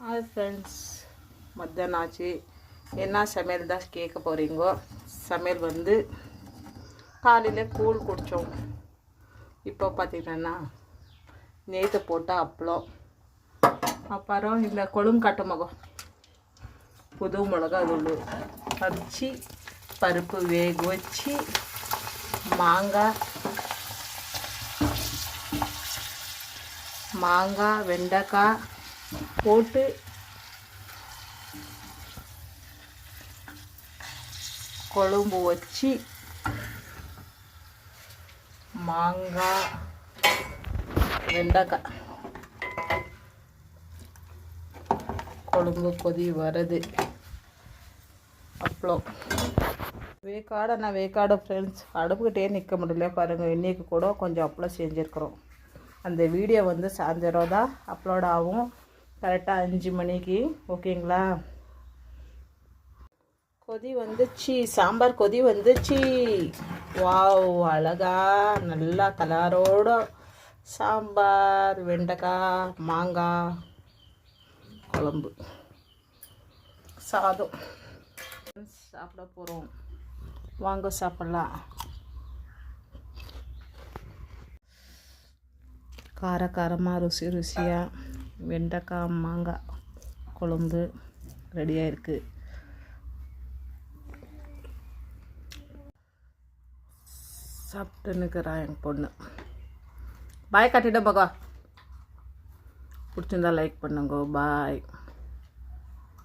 Hi friends, மத்தியானம் ஆச்சு. என்ன சமையல் தான் கேட்க போகிறீங்கோ. சமையல் வந்து காலையில் கூழ் குடித்தோம். இப்போ பார்த்திங்கன்னா நேற்று போட்ட அப்பளம், அப்புறம் இந்த கொழுங்கட்டை முகம், புது மிளகா தூள் அரைச்சி பருப்பு வேக வச்சு மாங்காய் வெண்டைக்காய் போட்டு குழம்பு வச்சு மாங்காய் வெண்டைக்காய் குழம்பு கொதி வருது. அப்பளம் வேக்காடு ஃப்ரெண்ட்ஸ், அடுப்புக்கிட்டே நிற்க முடியல பாருங்கள். இன்றைக்கி கூட கொஞ்சம் அப்பளம் செஞ்சுருக்குறோம். அந்த வீடியோ வந்து சாயந்தரம் தான் அப்லோட் ஆகும், கரெக்டாக 5 மணிக்கு. ஓகேங்களா? கொதி வந்துச்சு, சாம்பார் கொதி வந்துச்சு. வாவ், அழகா நல்லா கலரோட சாம்பார், வெண்டைக்காய், மாங்காய் குழம்பு, சாதம். சாப்பிட போகிறோம், வாங்க சாப்பிட்லாம். காரமாக ருசியாக வெண்டைக்காய் மாங்காய் குழம்பு ரெடியாக இருக்குது. சாப்பிட்டுன்னுக்கிறா என் பொண்ணு. பாய் காட்டிட்ட பக்கா. பிடிச்சிருந்தா லைக் பண்ணுங்க. பாய்.